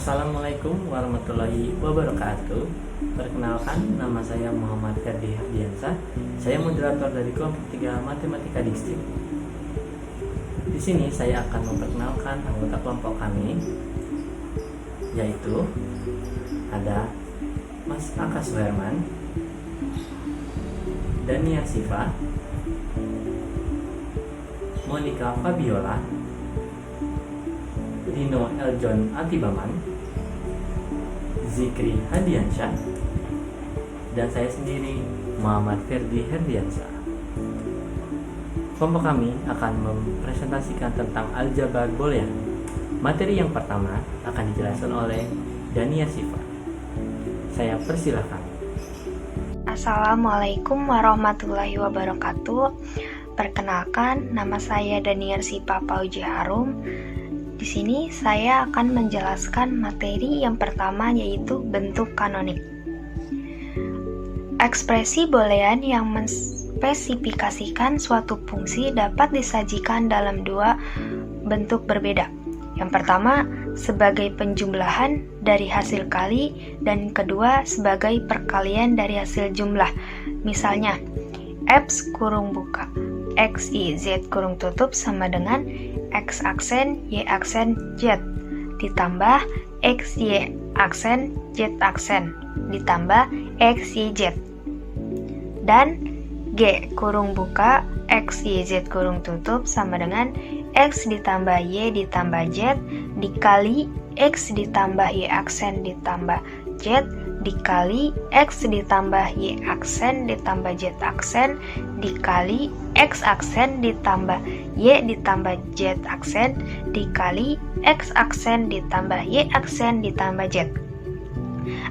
Assalamualaikum warahmatullahi wabarakatuh. Perkenalkan, nama saya Muhammad Ferdi Hardiansyah. Saya moderator dari kelompok 3 Matematika Distrik. Di sini saya akan memperkenalkan anggota kelompok kami, yaitu ada Mas Aka Suherman, Dania Siva, Monica Fabiola, Dino Eljon Atibaman, Zikri Hadiansyah, dan saya sendiri Muhammad Ferdi Herdiansyah. Kelompok kami akan mempresentasikan tentang aljabar boolean. Materi yang pertama akan dijelaskan oleh Dania Siva. Saya persilahkan. Assalamualaikum warahmatullahi wabarakatuh. Perkenalkan, nama saya Dania Siva Pauji Harum. Di sini saya akan menjelaskan materi yang pertama, yaitu bentuk kanonik. Ekspresi boolean yang menspesifikasikan suatu fungsi dapat disajikan dalam dua bentuk berbeda. Yang pertama sebagai penjumlahan dari hasil kali, dan kedua sebagai perkalian dari hasil jumlah. Misalnya, X kurung buka X, Y, Z kurung tutup sama dengan X aksen, Y aksen, Z ditambah X, Y aksen, Z aksen ditambah X, Y, Z. Dan G kurung buka X, Y, Z kurung tutup sama dengan X ditambah Y ditambah Z dikali X ditambah Y aksen ditambah Z dikali X ditambah Y aksen ditambah Z aksen dikali X aksen ditambah Y ditambah Z aksen dikali X aksen ditambah Y aksen ditambah Z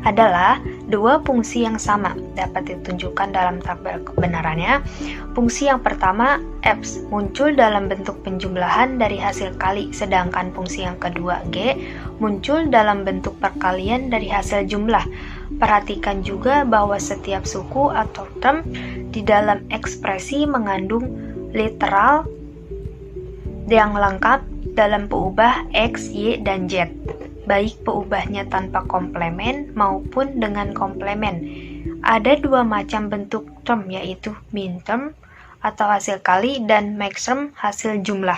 adalah dua fungsi yang sama, dapat ditunjukkan dalam tabel kebenarannya. Fungsi yang pertama, F, muncul dalam bentuk penjumlahan dari hasil kali, sedangkan fungsi yang kedua, G, muncul dalam bentuk perkalian dari hasil jumlah. Perhatikan juga bahwa setiap suku atau term di dalam ekspresi mengandung literal yang lengkap dalam peubah X, Y, dan Z, baik peubahnya tanpa komplemen maupun dengan komplemen. Ada dua macam bentuk term, yaitu min term atau hasil kali dan max term hasil jumlah.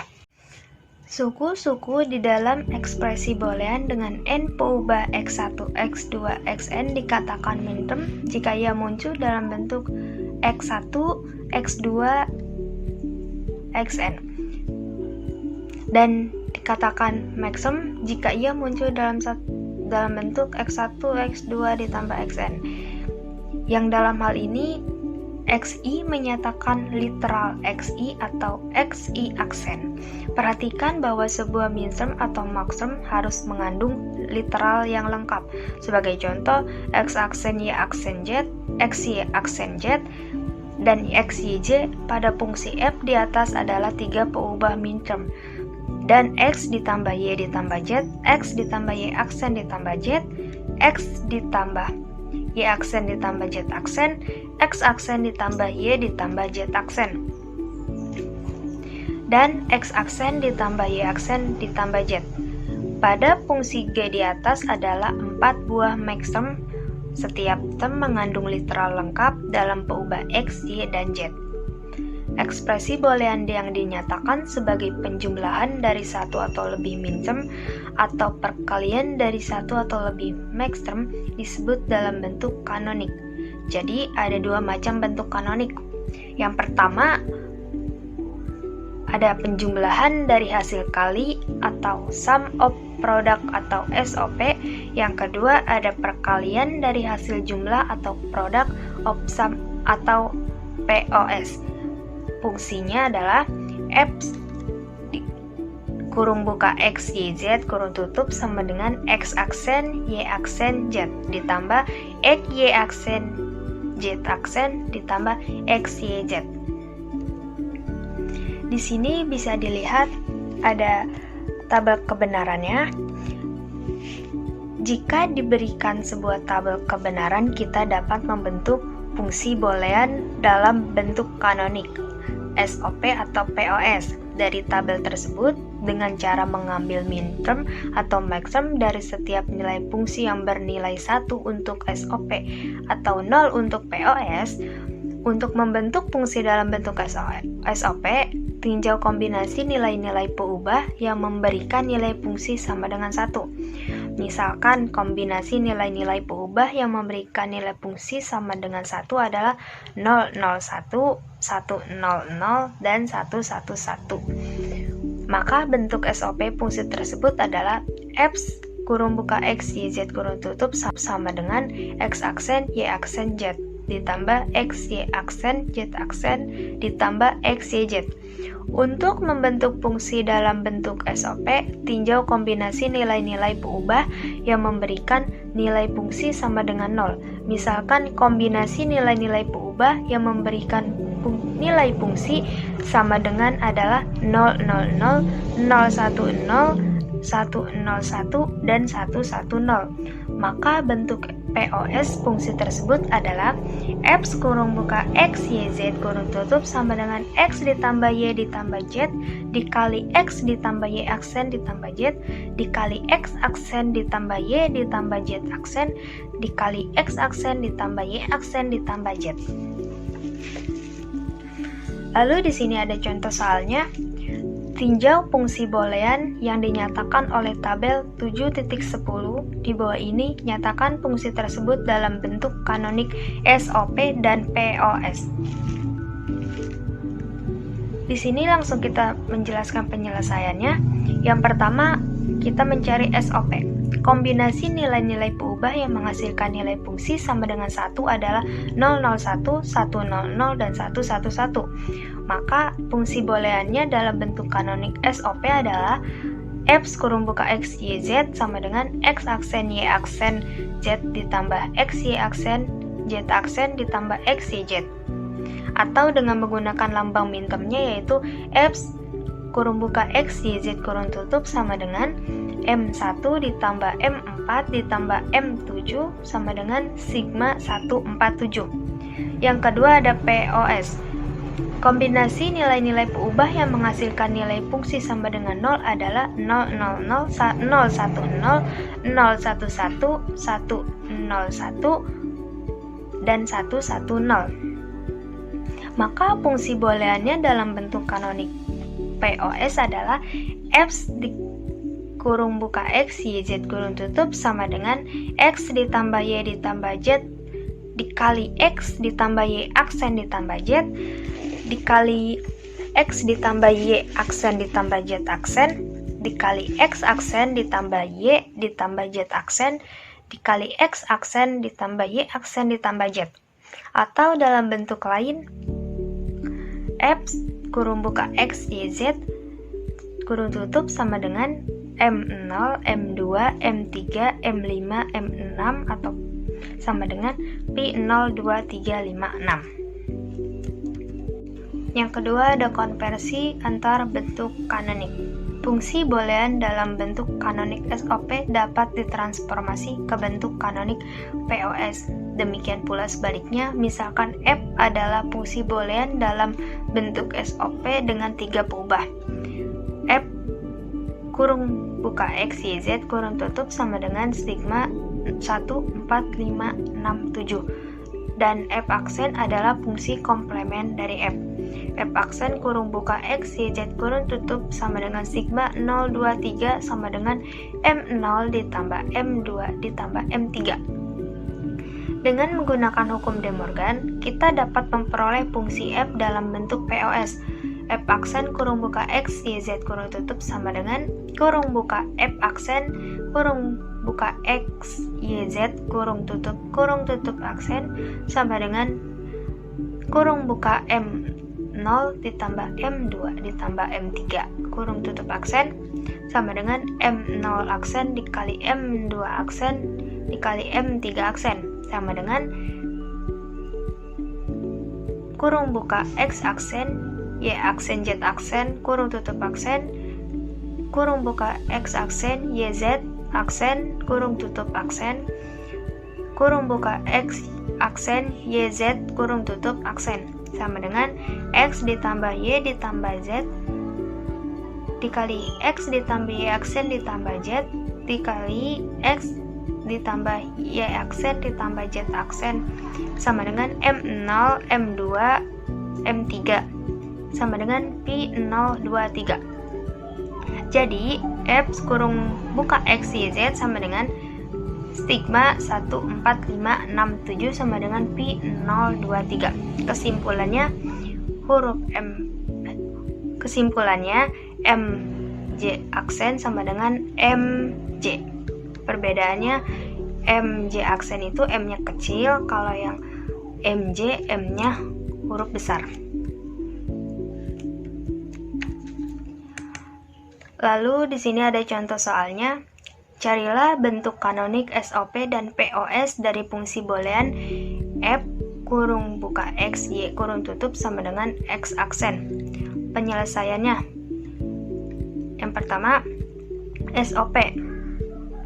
Suku-suku di dalam ekspresi boolean dengan n peubah x1, x2, xn dikatakan min term jika ia muncul dalam bentuk x1, x2, xn, dan dikatakan max term jika ia muncul dalam bentuk x1, x2 ditambah xn. Yang dalam hal ini xi menyatakan literal xi atau xi aksen. Perhatikan bahwa sebuah min term atau max term harus mengandung literal yang lengkap. Sebagai contoh, x aksen y aksen z, xy aksen z, dan xyj pada fungsi f di atas adalah tiga peubah min term. Dan X ditambah Y ditambah Z, X ditambah Y aksen ditambah Z, X ditambah Y aksen ditambah Z aksen, X aksen ditambah Y ditambah Z aksen, dan X aksen ditambah Y aksen ditambah Z. Pada fungsi G di atas adalah 4 buah max term. Setiap term mengandung literal lengkap dalam peubah X, Y, dan Z. Ekspresi boolean yang dinyatakan sebagai penjumlahan dari satu atau lebih min term atau perkalian dari satu atau lebih max term disebut dalam bentuk kanonik. Jadi ada dua macam bentuk kanonik. Yang pertama ada penjumlahan dari hasil kali atau sum of product atau SOP. Yang kedua ada perkalian dari hasil jumlah atau product of sum atau POS. Fungsinya adalah F kurung buka X, Y, Z kurung tutup sama dengan X aksen, Y aksen, Z ditambah X, Y aksen, Z aksen ditambah X, Y, Z. Di sini bisa dilihat ada tabel kebenarannya. Jika diberikan sebuah tabel kebenaran, kita dapat membentuk fungsi boolean dalam bentuk kanonik, SOP atau POS. Dari tabel tersebut, dengan cara mengambil minterm atau maxterm dari setiap nilai fungsi yang bernilai 1 untuk SOP atau 0 untuk POS. Untuk membentuk fungsi dalam bentuk SOP, tinjau kombinasi nilai-nilai peubah yang memberikan nilai fungsi sama dengan 1. Misalkan kombinasi nilai-nilai peubah yang memberikan nilai fungsi sama dengan 1 adalah 001, 100, dan 111. Maka bentuk SOP fungsi tersebut adalah X YZ sama dengan X aksen Y aksen Z ditambah X Y aksen Z aksen ditambah X Y Z. Untuk membentuk fungsi dalam bentuk SOP, tinjau kombinasi nilai-nilai peubah yang memberikan nilai fungsi sama dengan 0. Misalkan kombinasi nilai-nilai peubah yang memberikan nilai fungsi sama dengan adalah 000, 010, 101, dan 110. Maka bentuk POS fungsi tersebut adalah X YZ sama dengan X ditambah Y ditambah Z dikali X ditambah Y aksen ditambah Z dikali X aksen ditambah Y ditambah Z aksen dikali X aksen ditambah Y aksen ditambah Z. Lalu di sini ada contoh soalnya. Tinjau fungsi boolean yang dinyatakan oleh tabel 7.10. Di bawah ini, nyatakan fungsi tersebut dalam bentuk kanonik SOP dan POS. Di sini langsung kita menjelaskan penyelesaiannya. Yang pertama, kita mencari SOP. Kombinasi nilai-nilai peubah yang menghasilkan nilai fungsi sama dengan 1 adalah 001, 100, dan 111. Maka fungsi booleannya dalam bentuk kanonik SOP adalah X YZ sama dengan X aksen Y aksen Z ditambah X Y aksen Z aksen ditambah X YZ. Atau dengan menggunakan lambang mintermnya yaitu X YZ sama dengan M1 ditambah M4 ditambah M7 sama dengan sigma 147. Yang kedua ada POS. Kombinasi nilai-nilai peubah yang menghasilkan nilai fungsi sama dengan 0 adalah 000, 010, 111, 101, dan 110. Maka fungsi booleannya dalam bentuk kanonik POS adalah X YZ sama dengan X ditambah Y ditambah Z dikali X ditambah Y aksen ditambah Z dikali X ditambah Y aksen ditambah Z aksen dikali X aksen ditambah Y ditambah Z aksen dikali X aksen ditambah Y aksen ditambah Z. Atau dalam bentuk lain, X YZ sama dengan M0, M2, M3, M5, M6 atau sama dengan P0, 2, 3, 5, 6. Yang kedua ada konversi antar bentuk kanonik. Fungsi boolean dalam bentuk kanonik SOP dapat ditransformasi ke bentuk kanonik POS. Demikian pula sebaliknya, misalkan F adalah fungsi boolean dalam bentuk SOP dengan 3 peubah. F X YZ sama dengan sigma 1, 4, 5, 6, 7. Dan F aksen adalah fungsi komplement dari F. F aksen X YZ sama dengan sigma 0, 2, 3 sama dengan M0 ditambah M2 ditambah M3. Dengan menggunakan hukum De Morgan, kita dapat memperoleh fungsi F dalam bentuk POS. F aksen X YZ sama dengan F aksen X YZ aksen sama dengan M0 ditambah M2 ditambah M3 aksen sama dengan M0 aksen dikali M2 aksen dikali M3 aksen sama dengan X aksen Y aksen Z aksen aksen X aksen YZ aksen aksen X aksen YZ aksen sama dengan X ditambah Y ditambah Z dikali X ditambah Y aksen ditambah Z dikali X ditambah Y aksen ditambah Z aksen sama dengan M0, M2, M3 sama dengan P023. Jadi F kurung buka X, Y, Z sama dengan stigma 14567 sama dengan P023. Kesimpulannya MJ aksen sama dengan MJ. Perbedaannya MJ aksen itu M-nya kecil, kalau yang MJ M-nya huruf besar. Lalu di sini ada contoh soalnya. Carilah bentuk kanonik SOP dan POS dari fungsi boolean F kurung buka X, Y kurung tutup sama dengan X aksen. Penyelesaiannya. Yang pertama, SOP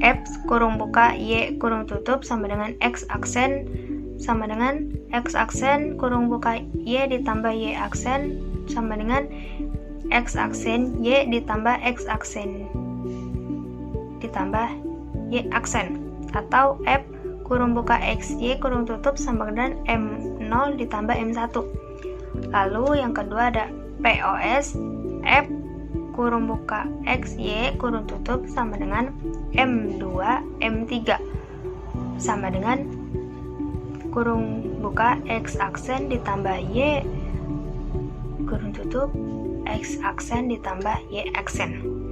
F kurung buka Y kurung tutup sama dengan X aksen sama dengan X aksen kurung buka Y ditambah Y aksen sama dengan X aksen Y ditambah X aksen ditambah Y aksen, atau F kurung buka X Y kurung tutup sama dengan M0 ditambah M1. Lalu yang kedua ada POS F kurung buka X Y kurung tutup sama dengan M2 M3 sama dengan kurung buka X aksen ditambah Y kurung tutup X aksen ditambah Y aksen.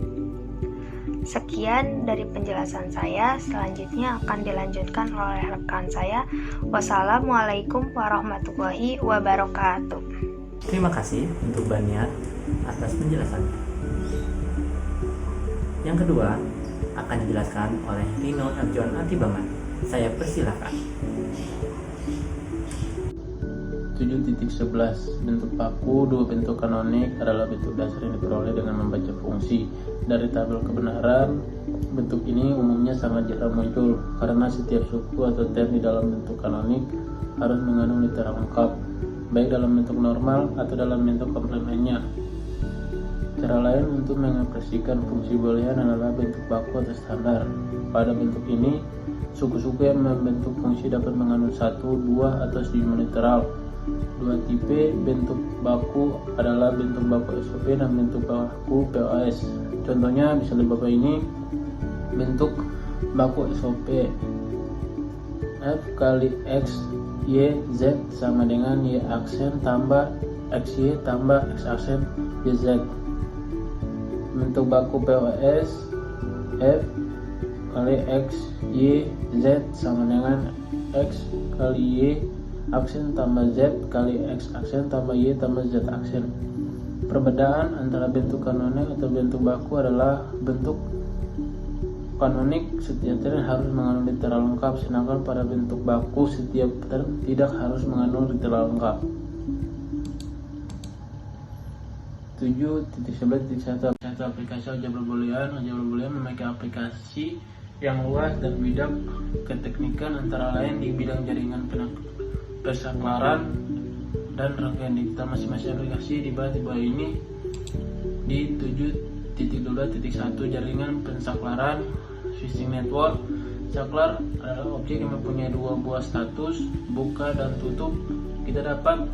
Sekian dari penjelasan saya, selanjutnya akan dilanjutkan oleh rekan saya. Wassalamualaikum warahmatullahi wabarakatuh. Terima kasih untuk Baniat atas penjelasannya. Yang kedua akan dijelaskan oleh Rino Arjon Atibaman. Saya persilakan. 7.11 Bentuk baku. Dua bentuk kanonik adalah bentuk dasar yang diperoleh dengan membaca fungsi. Dari tabel kebenaran, bentuk ini umumnya sangat jarang muncul karena setiap suku atau term di dalam bentuk kanonik harus mengandung literal lengkap, baik dalam bentuk normal atau dalam bentuk komplemennya. Cara lain untuk mengekspresikan fungsi boolean adalah bentuk baku atau standar. Pada bentuk ini, suku-suku yang membentuk fungsi dapat mengandung satu, dua, atau sejumlah literal. Dua tipe bentuk baku adalah bentuk baku SOP dan bentuk baku POS. Contohnya misalnya Bapak ini bentuk baku SOP F kali X Y Z sama dengan Y aksen tambah XY tambah X aksen YZ. Bentuk baku POS F kali X Y Z sama dengan X kali Y aksen tambah Z kali X aksen tambah Y tambah Z aksen. Perbedaan antara bentuk kanonik atau bentuk baku adalah bentuk kanonik setiap term harus mengandung literal lengkap, sedangkan pada bentuk baku setiap term tidak harus mengandung literal lengkap. 7.11.1 Aplikasi algebra boolean. Algebra boolean memakai aplikasi yang luas dan bidang keteknikan, antara lain di bidang jaringan persaklaran dan rangkaian digital. Masing-masing aplikasi dibahas di bawah ini. Di 7.12.1 Jaringan pensaklaran switching network. Saklar adalah objek yang mempunyai dua buah status, buka dan tutup. Kita dapat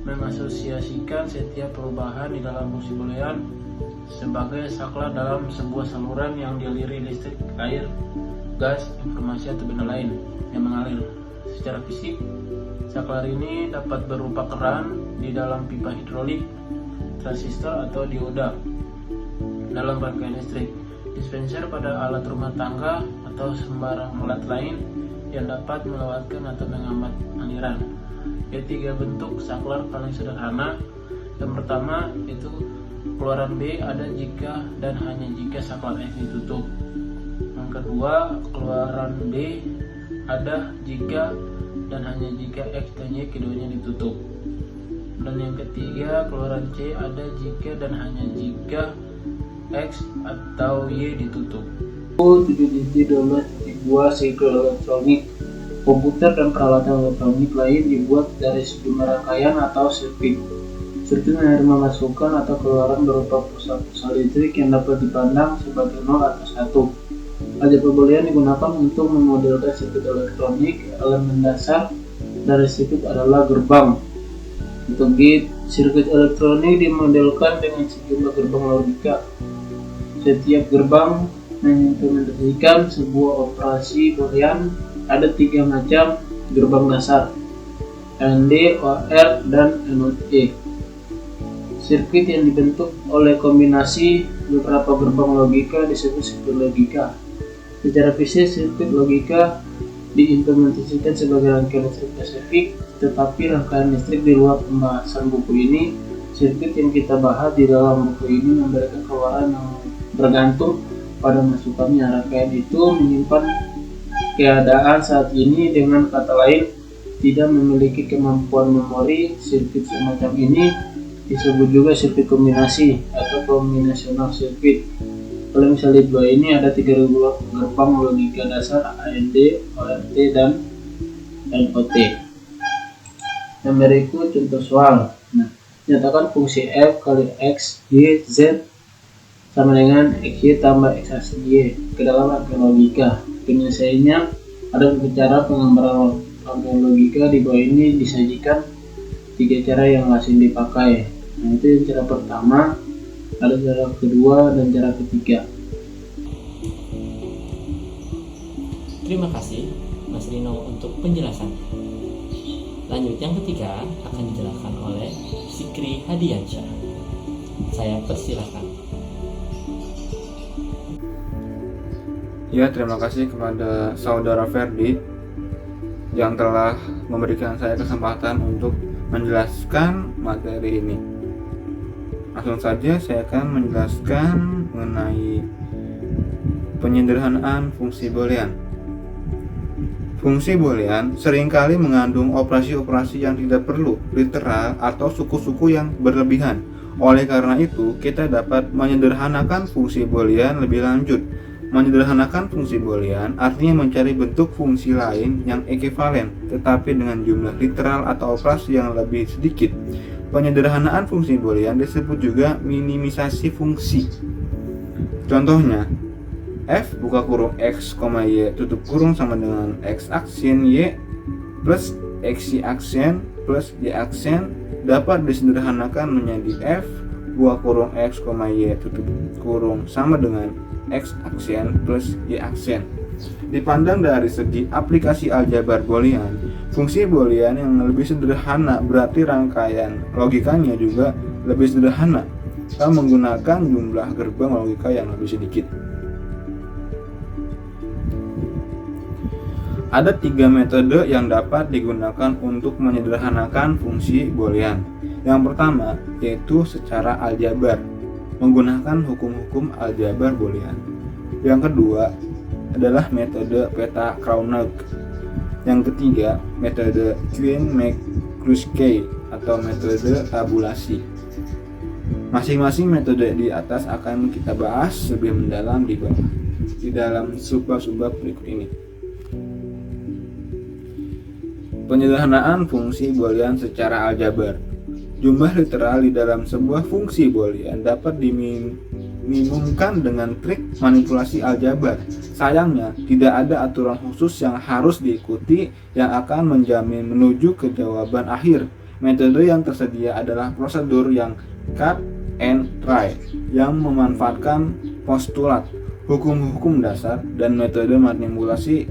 mengasosiasikan setiap perubahan di dalam fungsi boolean sebagai saklar dalam sebuah saluran yang dialiri listrik, air, gas, informasi atau benda lain yang mengalir. Secara fisik, saklar ini dapat berupa keran di dalam pipa hidrolik, transistor atau dioda dalam rangkaian listrik, dispenser pada alat rumah tangga atau sembarang alat lain yang dapat melewatkan atau menghambat aliran. Ketiga bentuk saklar paling sederhana. Yang pertama itu keluaran B ada jika dan hanya jika saklar X ditutup. Yang kedua, keluaran B ada jika dan hanya jika X dan Y keduanya ditutup. Dan yang ketiga, keluaran C ada jika dan hanya jika X atau Y ditutup. 7.12.2 Siklus elektronik. Komputer dan peralatan elektronik lain dibuat dari sejumlah rangkaian atau sirkuit. Sirkuit menerima masukan atau keluaran berupa pulsa-pulsa listrik yang dapat dipandang sebagai 0 atau 1. Aljabar Boolean digunakan untuk memodelkan sirkuit elektronik. Elemen dasar dari sirkuit adalah gerbang. Untuk gate, sirkuit elektronik dimodelkan dengan sejumlah gerbang logika. Setiap gerbang mengimplementasikan sebuah operasi Boolean. Ada 3 macam gerbang dasar: AND, OR, dan AND. Sirkuit yang dibentuk oleh kombinasi beberapa gerbang logika disebut sirkuit logika. Secara fisik, sirkuit logika diimplementasikan sebagai rangkaian listrik spesifik, tetapi rangkaian listrik di luar pembahasan buku ini. Sirkuit yang kita bahas di dalam buku ini memberikan keluaran yang bergantung pada masukannya. Rangkaian itu menyimpan keadaan saat ini, dengan kata lain, tidak memiliki kemampuan memori. Sirkuit semacam ini disebut juga sirkuit kombinasi atau kombinasional sirkuit. Pada misalnya dua ini ada 3 gerbang logika dasar: AND, ORT, dan NOT. Yang berikut contoh soal. Nyatakan fungsi f kali x, y, z sama dengan xy tambah x y ke dalam rangkaian logika. Penyelesaiannya ada cara penggambaran rangkaian logika. Di bawah ini disajikan 3 cara yang lazim dipakai. Itu cara pertama, ada cara kedua, dan cara ketiga. Terima kasih Mas Rino untuk penjelasan. Lanjut, yang ketiga akan dijelaskan oleh Sikri Hadiansyah. Saya persilahkan. Ya, terima kasih kepada Saudara Ferdi yang telah memberikan saya kesempatan untuk menjelaskan materi ini. Langsung saja saya akan menjelaskan mengenai penyederhanaan fungsi Boolean. Fungsi Boolean seringkali mengandung operasi-operasi yang tidak perlu literal atau suku-suku yang berlebihan. Oleh karena itu, kita dapat menyederhanakan fungsi Boolean lebih lanjut. Menyederhanakan fungsi Boolean artinya mencari bentuk fungsi lain yang ekivalen, tetapi dengan jumlah literal atau operasi yang lebih sedikit. Penyederhanaan fungsi Boolean disebut juga minimisasi fungsi. Contohnya, f buka kurung x, y tutup kurung sama dengan x aksen y plus x y aksen plus y aksen dapat disederhanakan menjadi f buka kurung x, y tutup kurung sama dengan x aksen plus y aksen. Dipandang dari segi aplikasi aljabar Boolean, fungsi Boolean yang lebih sederhana berarti rangkaian logikanya juga lebih sederhana dan menggunakan jumlah gerbang logika yang lebih sedikit. Ada 3 metode yang dapat digunakan untuk menyederhanakan fungsi Boolean. Yang pertama yaitu secara aljabar, menggunakan hukum-hukum aljabar Boolean. Yang kedua adalah metode peta Kroneck. Yang ketiga, metode Quine-McCluskey atau metode tabulasi. Masing-masing metode di atas akan kita bahas lebih mendalam di bawah di dalam subbab berikut ini. Penyederhanaan fungsi Boolean secara aljabar. Jumlah literal di dalam sebuah fungsi Boolean dapat diminimumkan dengan trik manipulasi aljabar. Sayangnya, tidak ada aturan khusus yang harus diikuti yang akan menjamin menuju ke jawaban akhir. Metode yang tersedia adalah prosedur yang cut and try, yang memanfaatkan postulat, hukum-hukum dasar, dan metode manipulasi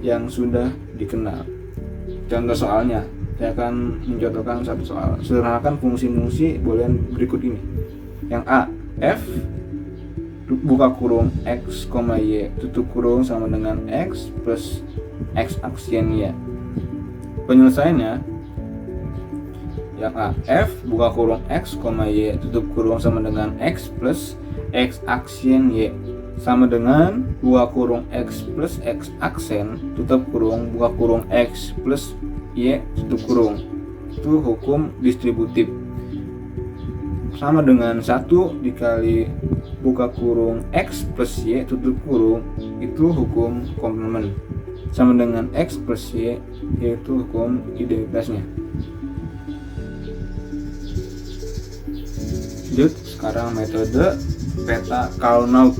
yang sudah dikenal. Contoh soalnya, saya akan mencontohkan satu soal. Sederhanakan fungsi-fungsi Boolean berikut ini. Yang A, f buka kurung x, y tutup kurung sama dengan x plus x aksen y. Penyelesaiannya yang A, f buka kurung x, y tutup kurung sama dengan x plus x aksen y sama dengan buka kurung x plus x aksen tutup kurung buka kurung x plus y tutup kurung. Itu hukum distributif. Sama dengan 1 dikali buka kurung x plus y tutup kurung, itu hukum komplement. Sama dengan x plus y, yaitu hukum identitasnya. Lanjut sekarang metode peta Carnot.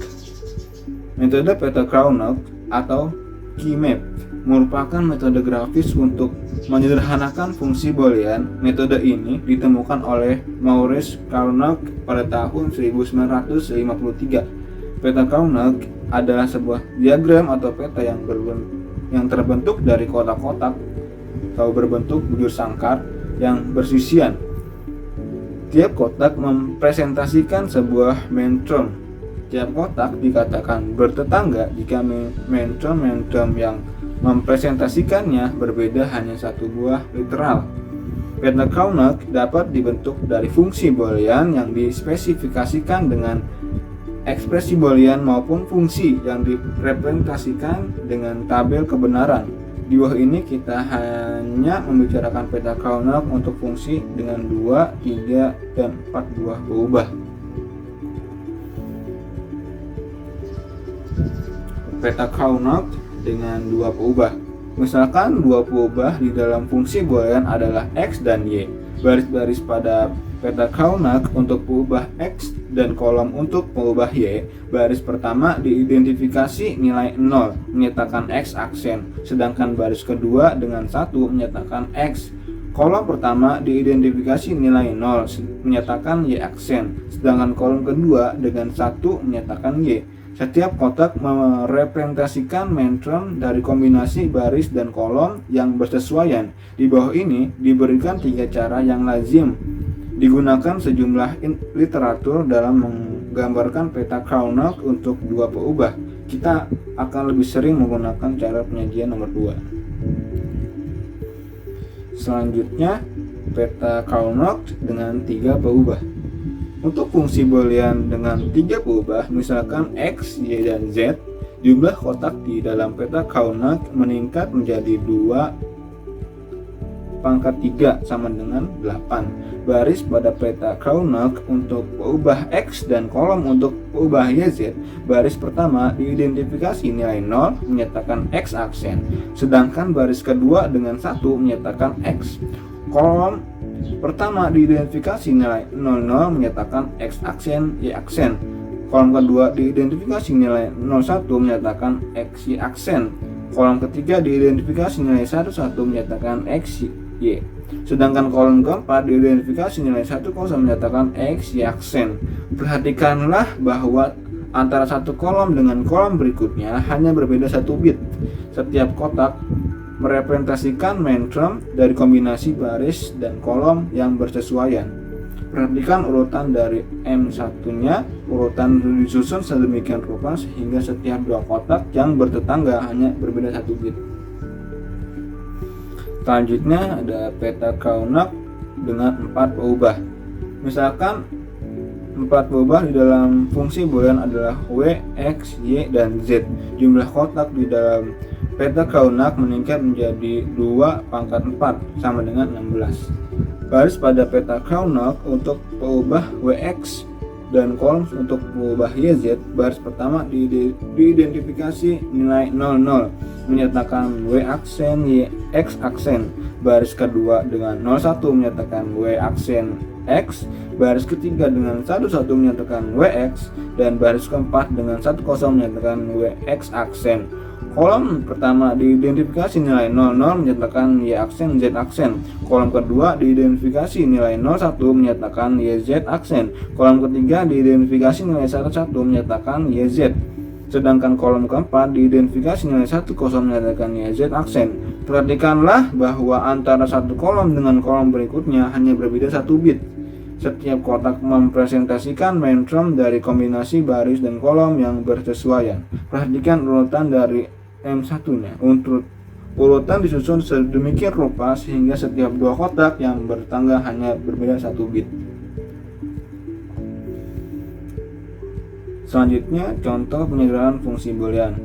Metode peta Carnot atau Keymap merupakan metode grafis untuk menyederhanakan fungsi boolean. Metode ini ditemukan oleh Maurice Carnot pada tahun 1953. Peta Carnot adalah sebuah diagram atau peta yang terbentuk dari kotak-kotak atau berbentuk bujur sangkar yang bersisian. Tiap kotak mempresentasikan sebuah mentron. Tiap kotak dikatakan bertetangga jika mentron yang mempresentasikannya berbeda hanya satu buah literal. Peta Carnot dapat dibentuk dari fungsi boolean yang dispesifikasikan dengan ekspresi boolean maupun fungsi yang direpresentasikan dengan tabel kebenaran. Di bawah ini kita hanya membicarakan peta Carnot untuk fungsi dengan 2, 3, dan 4 buah peubah. Peta Carnot dengan 2 peubah. Misalkan 2 peubah di dalam fungsi boolean adalah x dan y. Baris-baris pada peta Carnot untuk peubah x dan kolom untuk peubah y. Baris pertama diidentifikasi nilai 0 menyatakan x aksen, sedangkan baris kedua dengan 1 menyatakan x. Kolom pertama diidentifikasi nilai 0 menyatakan y aksen, sedangkan kolom kedua dengan 1 menyatakan y. Setiap kotak merepresentasikan mentron dari kombinasi baris dan kolom yang bersesuaian. Di bawah ini diberikan 3 cara yang lazim digunakan sejumlah literatur dalam menggambarkan peta Carnot untuk 2 peubah. Kita akan lebih sering menggunakan cara penyajian nomor 2. Selanjutnya, peta Carnot dengan 3 peubah. Untuk fungsi boolean dengan 3 peubah, misalkan x, y, dan z, jumlah kotak di dalam peta Carnot meningkat menjadi 2 pangkat 3 sama dengan 8. Baris pada peta Carnot untuk peubah x dan kolom untuk peubah yz. Baris pertama diidentifikasi nilai 0 menyatakan x aksen, sedangkan baris kedua dengan 1 menyatakan x. Kolom pertama diidentifikasi nilai 00 menyatakan x aksen, y aksen. Kolom kedua diidentifikasi nilai 01 menyatakan x, y aksen. Kolom ketiga diidentifikasi nilai 11 menyatakan x, y. Sedangkan kolom keempat diidentifikasi nilai 10 menyatakan x, y aksen. Perhatikanlah bahwa antara satu kolom dengan kolom berikutnya hanya berbeda 1 bit. Setiap kotak merepresentasikan mentron dari kombinasi baris dan kolom yang bersesuaian. Perhatikan urutan dari M1-nya, urutan disusun sedemikian rupa sehingga setiap 2 kotak yang bertetangga hanya berbeda 1 bit. Selanjutnya ada peta Carnot dengan 4 peubah. Misalkan 4 peubah di dalam fungsi boolean adalah w, x, y, dan z. Jumlah kotak di dalam peta Carnot meningkat menjadi 2 pangkat 4 sama dengan 16. Baris pada peta Carnot untuk peubah wx dan kolom untuk peubah yz. Baris pertama diidentifikasi nilai 00 menyatakan w aksen, y x aksen. Baris kedua dengan 01 menyatakan w aksen x. Baris ketiga dengan 11 menyatakan wx, dan baris keempat dengan 10 menyatakan wx aksen. Kolom pertama diidentifikasi nilai 00 menyatakan y aksen, z aksen. Kolom kedua diidentifikasi nilai 01 menyatakan yz aksen. Kolom ketiga diidentifikasi nilai 11 menyatakan yz. Sedangkan kolom keempat diidentifikasi nilai 10 menyatakan yz aksen. Perhatikanlah bahwa antara satu kolom dengan kolom berikutnya hanya berbeda 1 bit. Setiap kotak mempresentasikan mentron dari kombinasi baris dan kolom yang bersesuaian. Perhatikan urutan dari M1-nya. Untuk urutan disusun sedemikian rupa sehingga setiap 2 kotak yang bertetangga hanya berbeda 1 bit. Selanjutnya, contoh penyederhanaan fungsi boolean.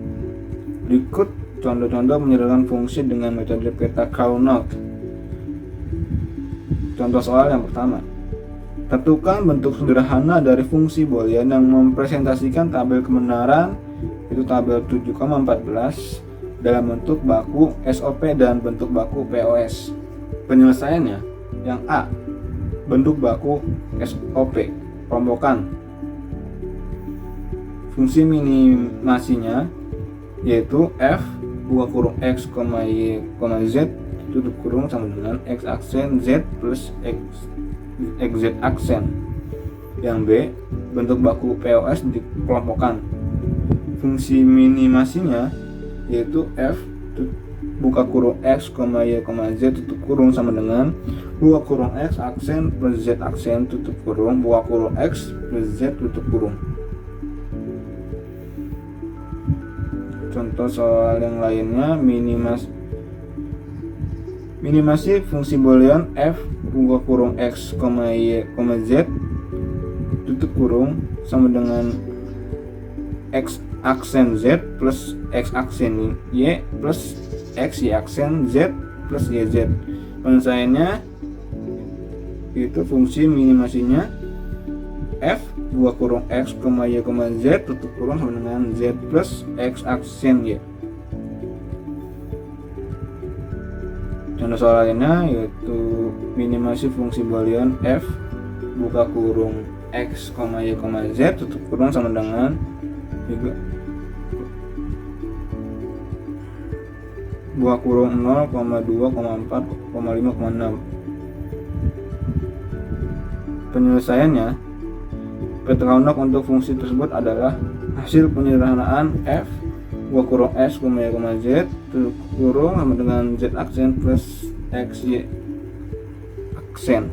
Berikut contoh-contoh penyederhanaan fungsi dengan metode peta Carnot. Contoh soal yang pertama. Tentukan bentuk sederhana dari fungsi boolean yang mempresentasikan tabel kebenaran, itu tabel 7,14 dalam bentuk baku SOP dan bentuk baku POS. Penyelesaiannya yang A, bentuk baku SOP. kelompokan. Fungsi minimasinya yaitu f buka kurung x, y, z tutup kurung sama dengan x aksen z plus xz aksen. Yang B, bentuk baku POS dikelompokkan. Fungsi minimasinya yaitu f buka kurung x, y, z tutup kurung sama dengan buka kurung x aksen plus z aksen tutup kurung buka kurung x plus z tutup kurung. Contoh soal yang lainnya, minimasi fungsi boolean f buka kurung x, y, z tutup kurung sama dengan x aksen z plus x aksen y plus x y aksen z plus yz. Penyelesaiannya itu fungsi minimasinya f buka kurung x, y, z tutup kurung sama dengan z plus x aksen y. Contoh soal lainnya yaitu minimasi fungsi boolean f buka kurung x, y, z tutup kurung sama dengan buka kurung 0, 2, 4, 5, 6. Penyelesaiannya, peta Carnot untuk fungsi tersebut adalah hasil penyederhanaan f buka kurung s, y, z tutup kurung sama dengan z aksen plus x, y aksen.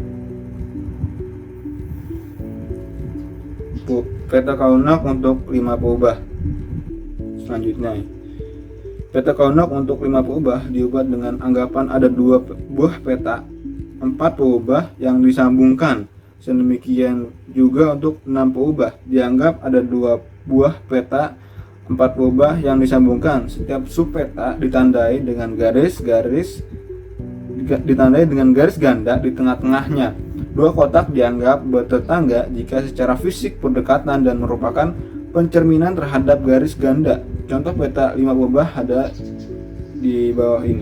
Peta Carnot untuk 5 peubah. Selanjutnya, peta Carnot untuk 5 peubah diubah dengan anggapan ada 2 buah peta 4 peubah yang disambungkan. Sedemikian juga untuk 6 peubah dianggap ada 2 buah peta 4 peubah yang disambungkan. Setiap subpeta ditandai dengan garis ganda di tengah-tengahnya. 2 kotak dianggap bertetangga jika secara fisik berdekatan dan merupakan pencerminan terhadap garis ganda. Contoh peta 5 peubah ada di bawah ini.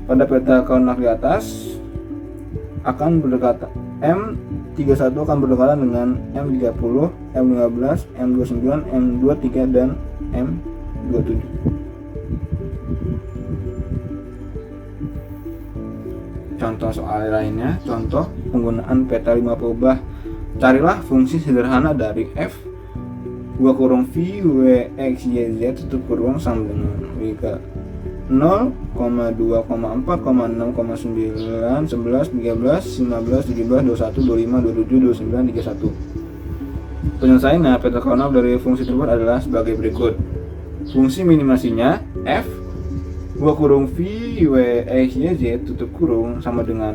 Pada peta Carnot di atas akan berdekatan M31 akan berdekatan dengan M30, M15, M29, M23 dan M27. Contoh soal lainnya, contoh penggunaan peta 5 peubah. Carilah fungsi sederhana dari f buka kurung v, w, x, y, z tutup kurung sama dengan 0, 2, 4, 6, 9, 11, 13, 15, 17, 21, 25, 27, 29, 31. Penyelesaiannya, peta Carnot dari fungsi tersebut adalah sebagai berikut. Fungsi minimasinya f buka kurung v, w, x, y, z tutup kurung sama dengan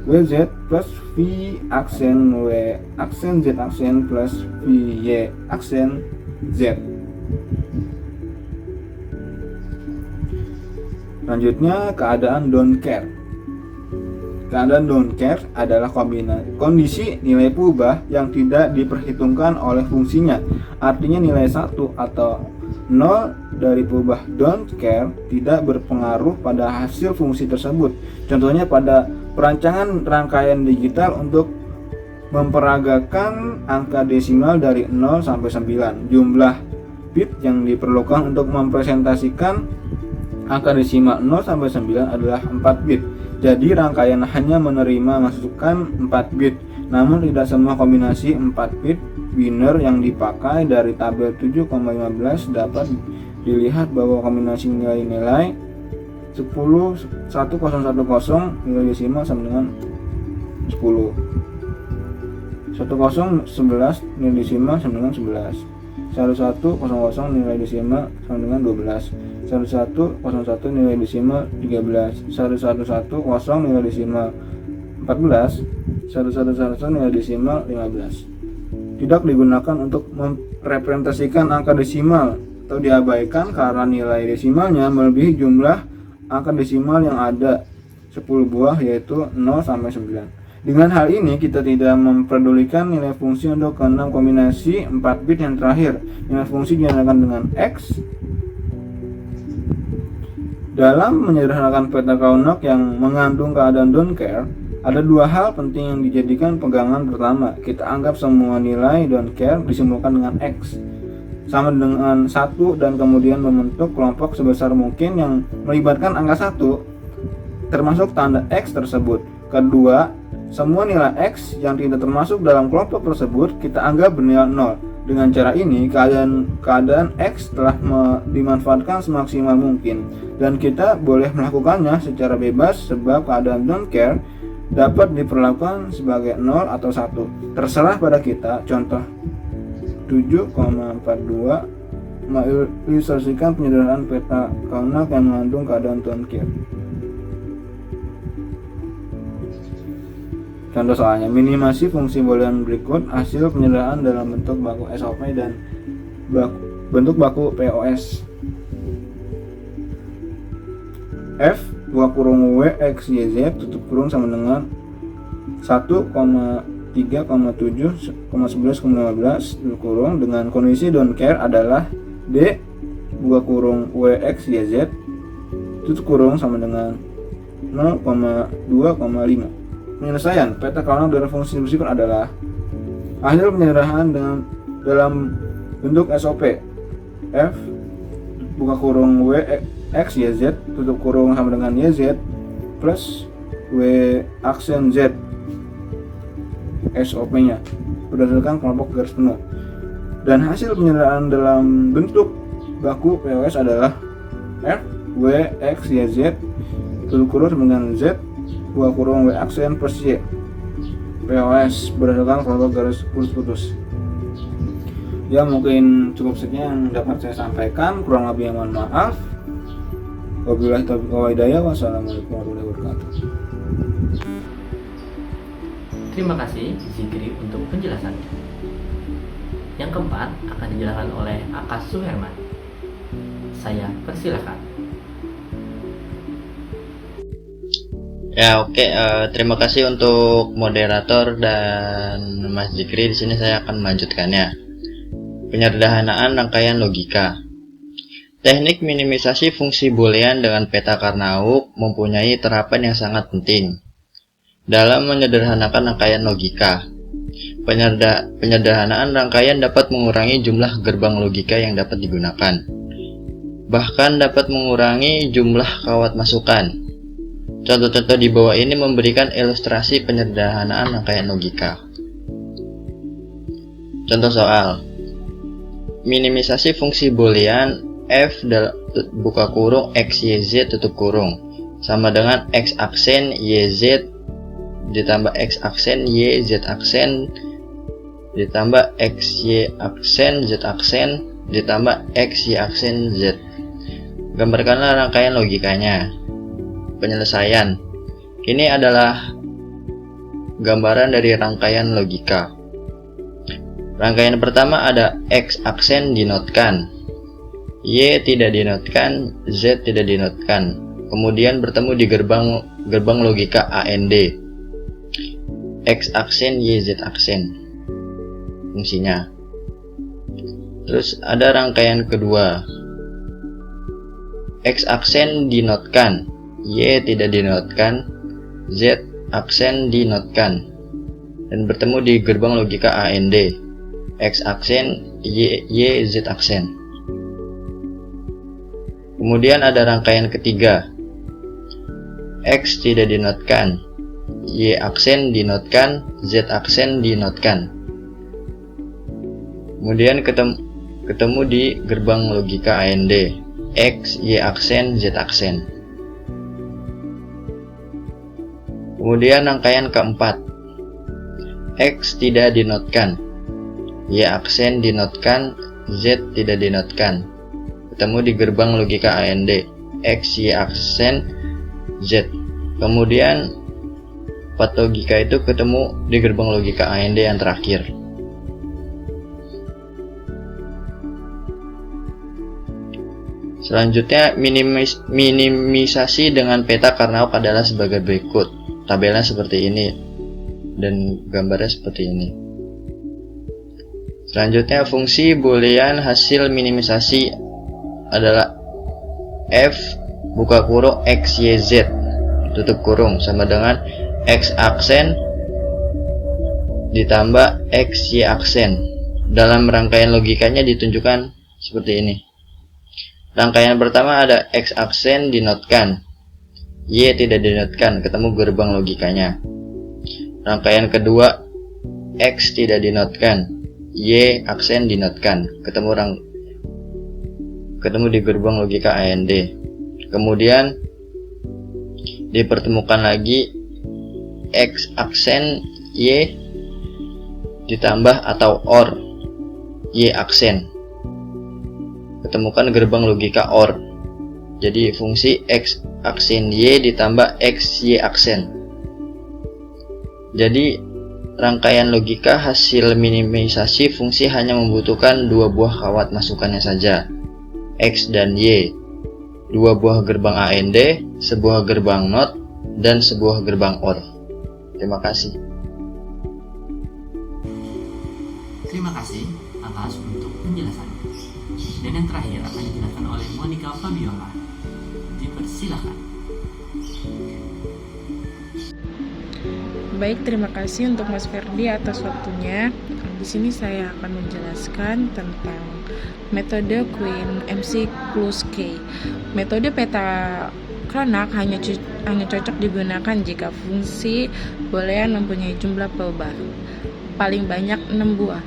wz plus v aksen w aksen z aksen plus v y aksen z. Selanjutnya, keadaan don't care. Keadaan don't care adalah kondisi nilai peubah yang tidak diperhitungkan oleh fungsinya. Artinya nilai 1 atau 0 dari peubah don't care tidak berpengaruh pada hasil fungsi tersebut. Contohnya pada perancangan rangkaian digital untuk memperagakan angka desimal dari 0 sampai 9. Jumlah bit yang diperlukan untuk mempresentasikan angka desimal 0 sampai 9 adalah 4 bit. Jadi rangkaian hanya menerima masukan 4 bit. Namun tidak semua kombinasi 4 bit biner yang dipakai dari tabel 7,15 dapat dilihat bahwa kombinasi nilai-nilai 10, 1010 nilai desimal sama dengan 10. 1011 nilai desimal sama dengan 11. 1100 nilai desimal sama dengan 12. 1101 nilai desimal 13. 1110 nilai desimal 14. 1111 nilai desimal 15. Tidak digunakan untuk merepresentasikan angka desimal atau diabaikan karena nilai desimalnya melebihi jumlah angka desimal yang ada 10 buah yaitu 0 sampai 9. Dengan hal ini kita tidak memperdulikan nilai fungsi untuk ke-6 kombinasi 4 bit yang terakhir. Nilai fungsi dinyatakan dengan X. Dalam menyederhanakan peta Carnot yang mengandung keadaan don't care, Ada dua hal penting yang dijadikan pegangan. Pertama, kita anggap semua nilai don't care disimbolkan dengan X sama dengan 1 dan kemudian membentuk kelompok sebesar mungkin yang melibatkan angka 1 termasuk tanda X tersebut. Kedua, semua nilai X yang tidak termasuk dalam kelompok tersebut kita anggap bernilai 0. Dengan cara ini, keadaan X telah dimanfaatkan semaksimal mungkin dan kita boleh melakukannya secara bebas sebab keadaan don't care dapat diperlakukan sebagai 0 atau 1. Terserah pada kita. Contoh 7,42 mengilustrasikan penyederhanaan peta Kaunak yang mengandung keadaan don't care. Contoh soalnya, minimasi fungsi boolean berikut hasil penyederhanaan dalam bentuk baku SOP dan bentuk baku POS. F buka kurung W X Y Z tutup kurung sama dengan 1,3,7,11,15 tutup kurung dengan kondisi don't care adalah D buka kurung W X Y Z tutup kurung sama dengan 0,2,5. Penyelesaian peta Kaunak dari fungsi berikut adalah hasil penyederhanaan dalam bentuk SOP. F buka kurung W X Y Z tutup kurung sama dengan YZ plus W aksen Z SOP nya berdasarkan kelompok garis penuh, dan hasil penyederhanaan dalam bentuk baku POS adalah F W X Y Z tutup kurung sama dengan Z buka kurung W aksen plus Y POS berdasarkan kelompok garis putus-putus. Ya, mungkin cukup sekian yang dapat saya sampaikan, kurang lebihnya mohon maaf. Wabillahi taufiq wal hidayah. Wassalamualaikum warahmatullahi wabarakatuh. Terima kasih Zikri untuk penjelasannya. Yang keempat akan dijelaskan oleh Akas Suherman. Saya persilakan. Ya, oke. Terima kasih untuk moderator dan Mas Zikri. Di sini saya akan melanjutkannya. Penyederhanaan rangkaian logika. Teknik minimisasi fungsi boolean dengan peta Karnaug mempunyai terapan yang sangat penting dalam menyederhanakan rangkaian logika. Penyederhanaan rangkaian dapat mengurangi jumlah gerbang logika yang dapat digunakan, bahkan dapat mengurangi jumlah kawat masukan. Contoh-contoh di bawah ini memberikan ilustrasi penyederhanaan rangkaian logika. Contoh soal: minimisasi fungsi boolean f buka kurung x y z tutup kurung sama dengan x aksen y z ditambah x aksen y z aksen ditambah x y aksen z aksen ditambah x y aksen z. Gambarkanlah rangkaian logikanya. Penyelesaian. Ini adalah gambaran dari rangkaian logika. Rangkaian pertama ada X aksen dinotkan, Y tidak dinotkan, Z tidak dinotkan. Kemudian bertemu di gerbang logika AND. X aksen, Y, Z aksen. Fungsinya. Terus ada rangkaian kedua. X aksen dinotkan, Y tidak dinotkan, Z aksen dinotkan. Dan bertemu di gerbang logika AND. X aksen, Y, Z aksen. Kemudian ada rangkaian ketiga. X tidak dinotkan, Y aksen dinotkan, Z aksen dinotkan. Kemudian ketemu di gerbang logika AND. X, Y aksen, Z aksen. Kemudian rangkaian keempat. X tidak dinotkan, Y aksen dinotkan, Z tidak dinotkan. Ketemu di gerbang logika AND. X, Y aksen, Z. Kemudian empat logika itu ketemu di gerbang logika AND yang terakhir. Selanjutnya, minimisasi dengan peta Karnaug adalah sebagai berikut. Tabelnya seperti ini dan gambarnya seperti ini. Selanjutnya, fungsi boolean hasil minimisasi adalah f buka kurung x y z tutup kurung sama dengan X aksen ditambah X Y aksen. Dalam rangkaian logikanya ditunjukkan seperti ini. Rangkaian pertama ada X aksen dinotkan, Y tidak dinotkan, ketemu gerbang logikanya. Rangkaian kedua X tidak dinotkan, Y aksen dinotkan, ketemu di gerbang logika AND. Kemudian dipertemukan lagi X aksen Y ditambah atau OR Y aksen, ketemukan gerbang logika OR. Jadi fungsi X aksen Y ditambah X Y aksen. Jadi rangkaian logika hasil minimisasi fungsi hanya membutuhkan dua buah kawat masukannya saja, X dan Y, dua buah gerbang AND, sebuah gerbang NOT, dan sebuah gerbang OR. Terima kasih. Terima kasih atas untuk penjelasannya. Dan yang terakhir akan dijelaskan oleh Monica Fabiola. Dipersilakan. Baik, terima kasih untuk Mas Ferdi atas waktunya. Di sini saya akan menjelaskan tentang metode Queen MC+K. Metode peta kronak hanya cocok digunakan jika fungsi boolean mempunyai jumlah peubah paling banyak 6 buah.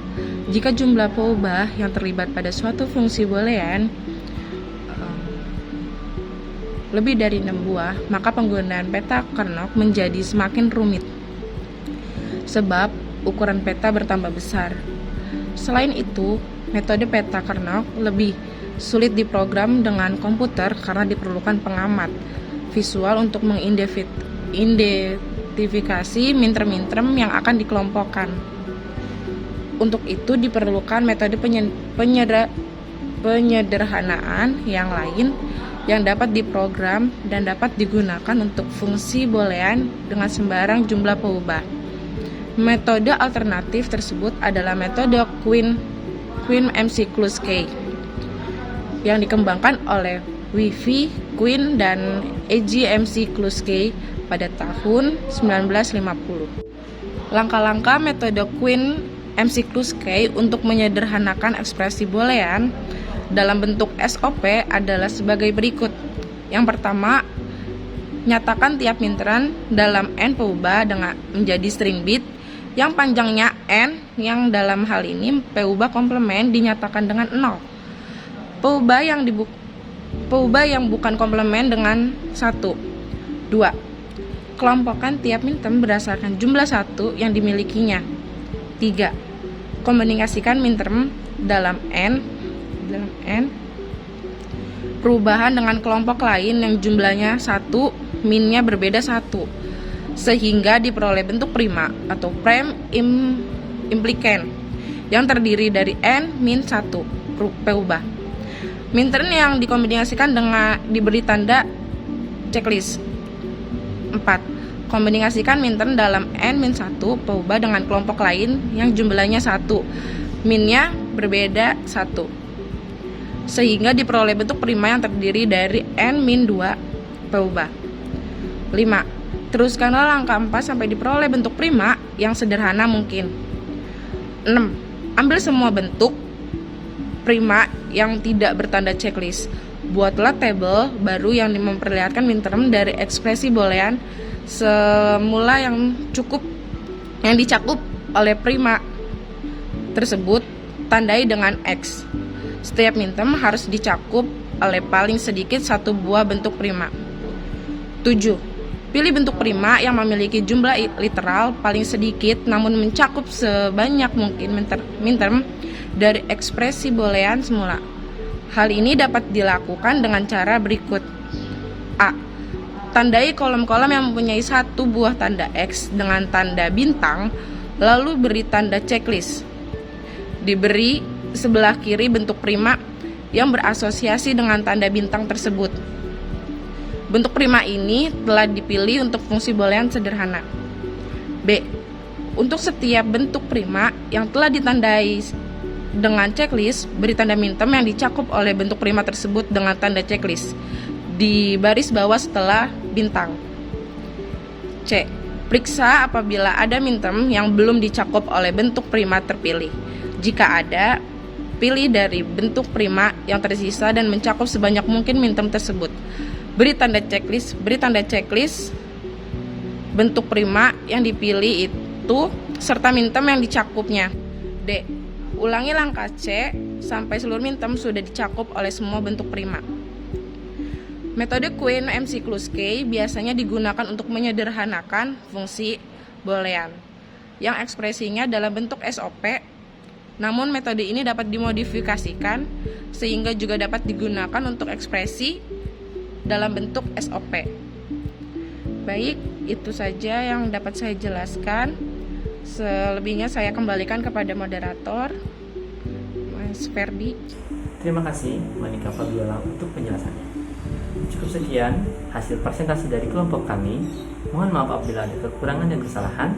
Jika jumlah peubah yang terlibat pada suatu fungsi boolean lebih dari 6 buah, maka penggunaan peta Carnot menjadi semakin rumit sebab ukuran peta bertambah besar. Selain itu, metode peta Carnot lebih sulit diprogram dengan komputer karena diperlukan pengamat visual untuk mengidentifikasi minterm-minterm yang akan dikelompokkan. Untuk itu diperlukan metode penyederhanaan yang lain yang dapat diprogram dan dapat digunakan untuk fungsi boolean dengan sembarang jumlah peubah. Metode alternatif tersebut adalah metode Queen MC+K yang dikembangkan oleh Wifi, Queen, dan EG MC+K pada tahun 1950. Langkah-langkah metode Queen MC+K untuk menyederhanakan ekspresi boolean dalam bentuk SOP adalah sebagai berikut. Yang pertama, nyatakan tiap minteran dalam n peubah dengan menjadi string bit yang panjangnya n, yang dalam hal ini peubah komplement dinyatakan dengan 0. Peubah yang bukan komplement dengan 1. 2. Kelompokkan tiap minterm berdasarkan jumlah 1 yang dimilikinya. 3. Kombinasikan minterm dalam n perubahan dengan kelompok lain yang jumlahnya 1, minnya berbeda 1, sehingga diperoleh bentuk prima atau prime implicant yang terdiri dari n min 1 peubah. Minterm yang dikombinasikan dengan diberi tanda checklist. 4. Kombinasikan minterm dalam n min 1 peubah dengan kelompok lain yang jumlahnya 1, minnya berbeda 1, sehingga diperoleh bentuk prima yang terdiri dari n min 2 peubah. 5. Teruskanlah langkah 4 sampai diperoleh bentuk prima yang sederhana mungkin. 6. Ambil semua bentuk prima yang tidak bertanda checklist. Buatlah tabel baru yang memperlihatkan minterm dari ekspresi boolean semula yang dicakup oleh prima tersebut, tandai dengan X. Setiap minterm harus dicakup oleh paling sedikit satu buah bentuk prima. 7. Pilih bentuk prima yang memiliki jumlah literal paling sedikit namun mencakup sebanyak mungkin minterm dari ekspresi boolean semula. Hal ini dapat dilakukan dengan cara berikut. A. Tandai kolom-kolom yang mempunyai satu buah tanda X dengan tanda bintang, lalu beri tanda checklist. Diberi sebelah kiri bentuk prima yang berasosiasi dengan tanda bintang tersebut. Bentuk prima ini telah dipilih untuk fungsi boolean sederhana. B. Untuk setiap bentuk prima yang telah ditandai dengan checklist, beri tanda minterm yang dicakup oleh bentuk prima tersebut dengan tanda checklist di baris bawah setelah bintang. C. Periksa apabila ada minterm yang belum dicakup oleh bentuk prima terpilih. Jika ada, pilih dari bentuk prima yang tersisa dan mencakup sebanyak mungkin minterm tersebut. Beri tanda checklist bentuk prima yang dipilih itu serta minterm yang dicakupnya. D. Ulangi langkah C sampai seluruh minterm sudah dicakup oleh semua bentuk prima. Metode Quine-MC+K biasanya digunakan untuk menyederhanakan fungsi boolean yang ekspresinya dalam bentuk SOP. Namun metode ini dapat dimodifikasikan sehingga juga dapat digunakan untuk ekspresi dalam bentuk SOP. Baik, itu saja yang dapat saya jelaskan. Selebihnya saya kembalikan kepada moderator, Mas Ferdi. Terima kasih Monica Fabiola untuk penjelasannya. Cukup sekian hasil presentasi dari kelompok kami. Mohon maaf apabila ada kekurangan dan kesalahan.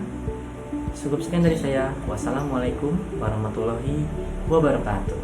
Cukup sekian dari saya. Wassalamualaikum warahmatullahi wabarakatuh.